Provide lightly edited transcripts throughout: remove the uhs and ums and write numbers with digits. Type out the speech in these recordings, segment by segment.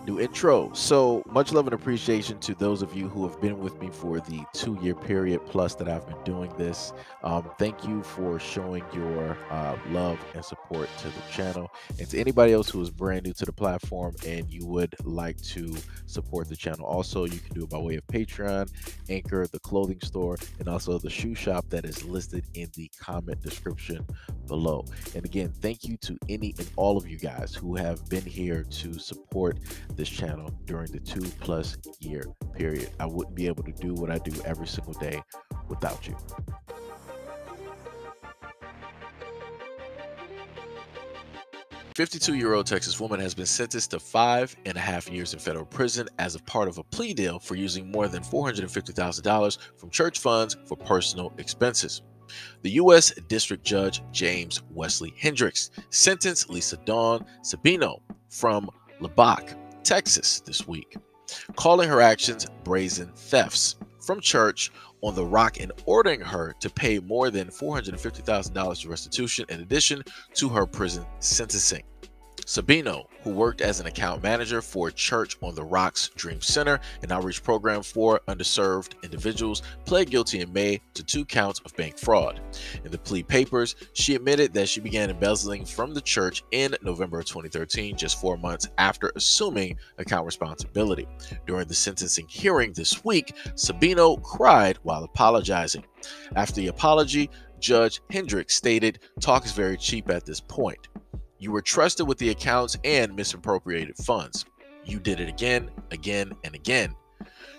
New intro. So much love and appreciation to those of you who have been with me for the 2 year period plus that I've been doing this. Thank you for showing your love and support to the channel. And to anybody else who is brand new to the platform and you would like to support the channel, also you can do it by way of Patreon, Anchor, the clothing store, and also the shoe shop that is listed in the comment description below. And again, thank you to any and all of you guys who have been here to support this channel during the 2+ year period. I wouldn't be able to do what I do every single day without you. A 52-year-old Texas woman has been sentenced to 5.5 years in federal prison as a part of a plea deal for using more than $450,000 from church funds for personal expenses. The U.S. District Judge James Wesley Hendricks sentenced Lisa Dawn Stabeno from Lubbock, Texas this week, calling her actions brazen thefts from church on the rock and ordering her to pay more than $450,000 to restitution in addition to her prison sentencing. Stabeno, who worked as an account manager for Church on the Rocks Dream Center, an outreach program for underserved individuals, pled guilty in May to 2 counts of bank fraud. In the plea papers, she admitted that she began embezzling from the church in November of 2013, just 4 months after assuming account responsibility. During the sentencing hearing this week, Stabeno cried while apologizing. After the apology, Judge Hendricks stated, "Talk is very cheap at this point. You were trusted with the accounts and misappropriated funds. You did it again, and again."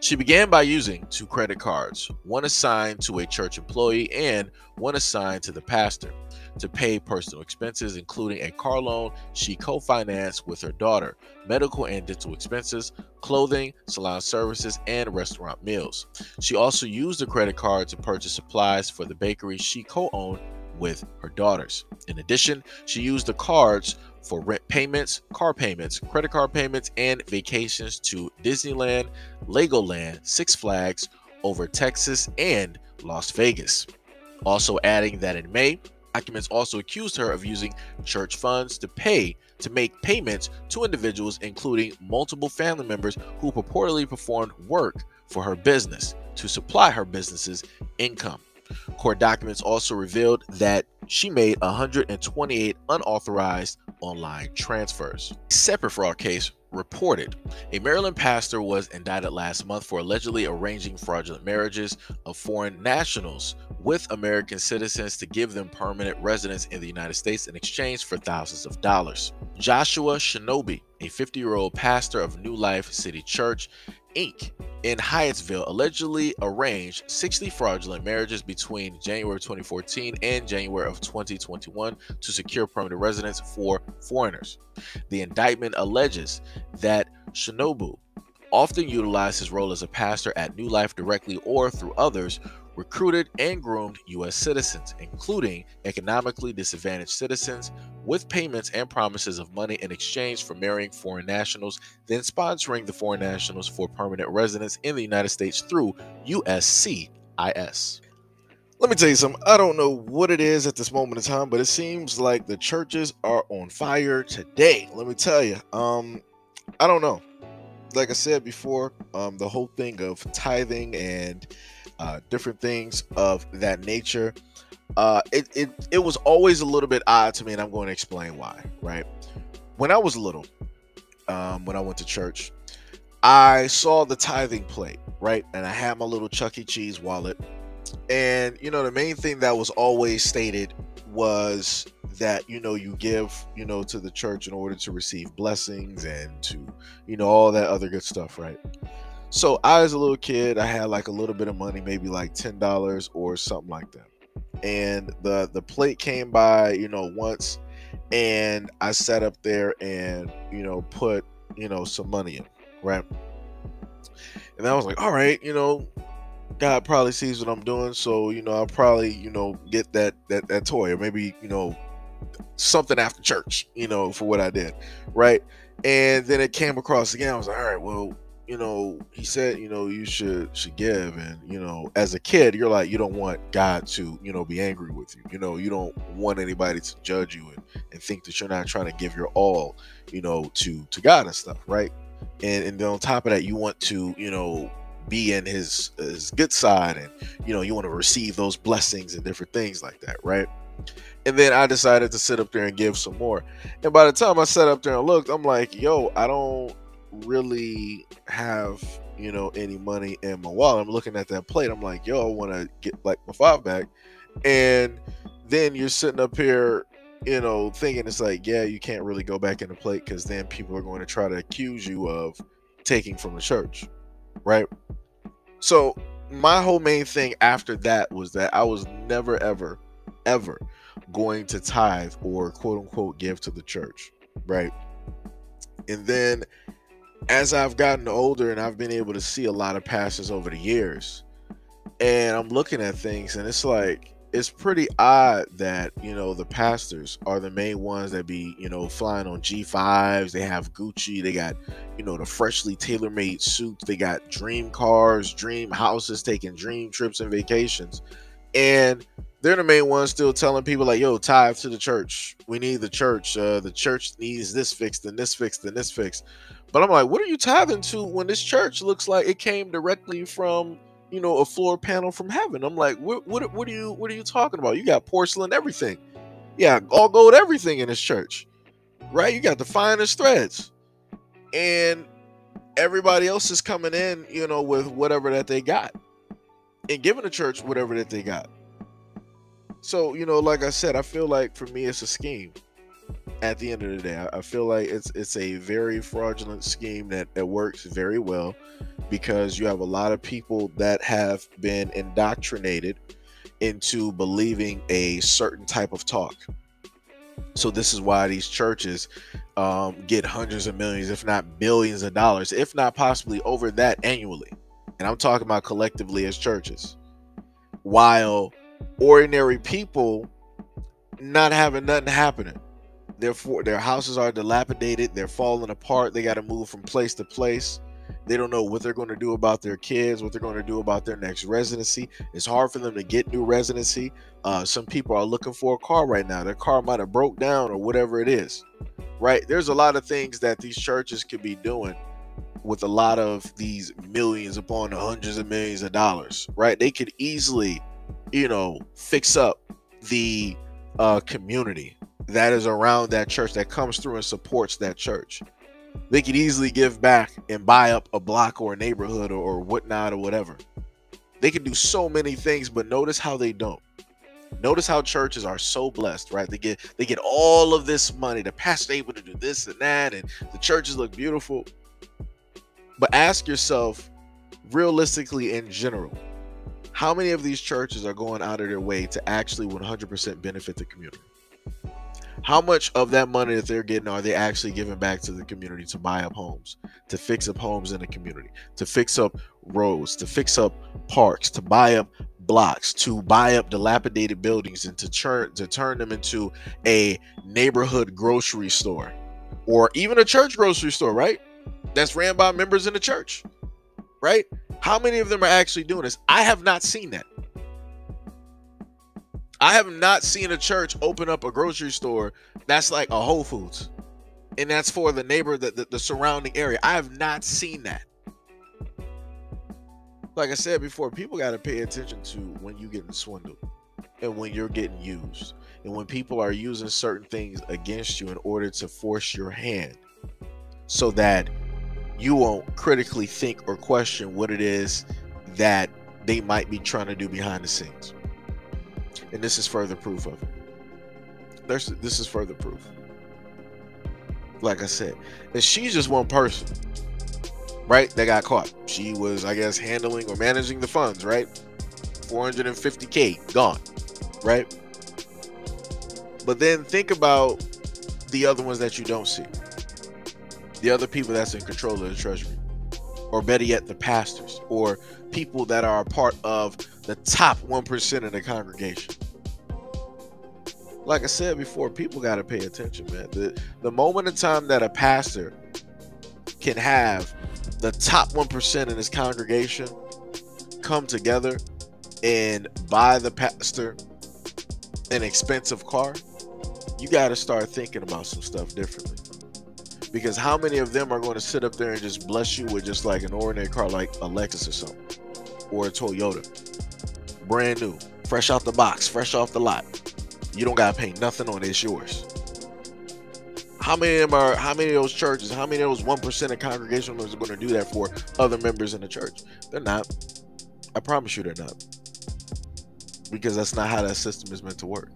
She began by using 2 credit cards, one assigned to a church employee and one assigned to the pastor, to pay personal expenses, including a car loan she co-financed with her daughter, medical and dental expenses, clothing, salon services, and restaurant meals. She also used the credit card to purchase supplies for the bakery she co-owned with her daughters. In addition, she used the cards for rent payments, car payments, credit card payments, and vacations to Disneyland, Legoland, Six Flags, over Texas, and Las Vegas. Also adding that in May, documents also accused her of using church funds to make payments to individuals, including multiple family members who purportedly performed work for her business to supply her business's income. Court documents also revealed that she made 128 unauthorized online transfers. A separate fraud case reported a Maryland pastor was indicted last month for allegedly arranging fraudulent marriages of foreign nationals with American citizens to give them permanent residence in the United States in exchange for thousands of dollars. Joshua Shinobi, a 50-year-old pastor of New Life City Church, Inc. in Hyattsville, allegedly arranged 60 fraudulent marriages between January 2014 and January of 2021 to secure permanent residence for foreigners. The indictment alleges that Shinobu often utilized his role as a pastor at New Life directly or through others, recruited and groomed U.S. citizens, including economically disadvantaged citizens, with payments and promises of money in exchange for marrying foreign nationals, then sponsoring the foreign nationals for permanent residence in the United States through USCIS. Let me tell you something. I don't know what it is at this moment in time, but it seems like the churches are on fire today. Let me tell you. I don't know. Like I said before, the whole thing of tithing and different things of that nature, it was always a little bit odd to me, and I'm going to explain why. Right, when I was little, when I went to church, I saw the tithing plate, right, and I had my little Chuck E. Cheese wallet, and the main thing that was always stated was that you give to the church in order to receive blessings and to all that other good stuff, right? So I, as a little kid, I had like a little bit of money, maybe like $10 or something like that. And the plate came by, once, and I sat up there and, put, some money in, right? And I was like, all right, God probably sees what I'm doing. So, I'll probably, get that toy, or maybe, something after church, for what I did. Right. And then it came across again. I was like, all right, well, he said, you should give. And, as a kid, you're like, you don't want God to, be angry with you. You don't want anybody to judge you and think that you're not trying to give your all, to God and stuff. Right. and then on top of that, you want to, be in his good side, and you want to receive those blessings and different things like that, right? And then I decided to sit up there and give some more. And by the time I sat up there and looked, I'm like, yo, I don't really have, any money in my wallet. I'm looking at that plate. I'm like, yo, I want to get like my 5 back. And then you're sitting up here, thinking it's like, yeah, you can't really go back in the plate, because then people are going to try to accuse you of taking from the church, right? So my whole main thing after that was that I was never, ever, ever going to tithe or quote unquote give to the church, right? And then as I've gotten older and I've been able to see a lot of pastors over the years, and I'm looking at things, and it's like, it's pretty odd that, the pastors are the main ones that be, flying on G5s. They have Gucci. They got, the freshly tailor-made suits. They got dream cars, dream houses, taking dream trips and vacations. And they're the main ones still telling people like, yo, tithe to the church. We need the church. The church needs this fixed and this fixed and this fixed. But I'm like, what are you tithing to when this church looks like it came directly from, a floor panel from heaven? I'm like, what are you talking about? You got porcelain everything. Yeah, all gold everything in this church, right? You got the finest threads. And everybody else is coming in, with whatever that they got, and giving the church whatever that they got. So, like I said, I feel like for me it's a scheme. At the end of the day, I feel like it's a very fraudulent scheme that works very well, because you have a lot of people that have been indoctrinated into believing a certain type of talk. So this is why these churches get hundreds of millions, if not billions of dollars, if not possibly over that annually. And I'm talking about collectively as churches, while ordinary people not having nothing happening. Therefore, their houses are dilapidated. They're falling apart. They got to move from place to place. They don't know what they're going to do about their kids, what they're going to do about their next residency. It's hard for them to get new residency. Some people are looking for a car right now. Their car might have broke down or whatever it is, right? There's a lot of things that these churches could be doing with a lot of these millions upon the hundreds of millions of dollars, right? They could easily, fix up the community that is around that church, that comes through and supports that church. They could easily give back and buy up a block or a neighborhood or whatnot or whatever. They could do so many things, but notice how they don't. Notice how churches are so blessed, right? They get all of this money. The pastor's able to do this and that, and the churches look beautiful. But ask yourself, realistically in general, how many of these churches are going out of their way to actually 100% benefit the community? How much of that money that they're getting are they actually giving back to the community to buy up homes, to fix up homes in the community, to fix up roads, to fix up parks, to buy up blocks, to buy up dilapidated buildings, and to turn them into a neighborhood grocery store, or even a church grocery store, right? That's ran by members in the church, right? How many of them are actually doing this? I have not seen that. I have not seen a church open up a grocery store that's like a Whole Foods, and that's for the neighbor, the surrounding area. I have not seen that. Like I said before, people got to pay attention to when you're getting swindled and when you're getting used, and when people are using certain things against you in order to force your hand so that you won't critically think or question what it is that they might be trying to do behind the scenes. And this is further proof of it. This is further proof. Like I said, and she's just one person, right, that got caught. She was, I guess, handling or managing the funds, right? 450K gone, right? But then think about the other ones that you don't see. The other people that's in control of the treasury, or better yet, the pastors, or people that are a part of the top 1% of the congregation. Like I said before, people got to pay attention, man. The moment in time that a pastor can have the top 1% in his congregation come together and buy the pastor an expensive car, you got to start thinking about some stuff differently. Because how many of them are going to sit up there and just bless you with just like an ordinary car like a Lexus or something, or a Toyota, brand new, fresh out the box, fresh off the lot? You don't gotta pay nothing on it, it's yours. How many of those churches, how many of those 1% of congregational members are going to do that for other members in the church? They're not. I promise you they're not. Because that's not how that system is meant to work.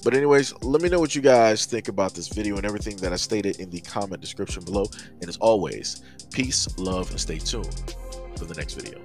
But anyways, let me know what you guys think about this video and everything that I stated in the comment description below. And as always, peace, love, and stay tuned for the next video.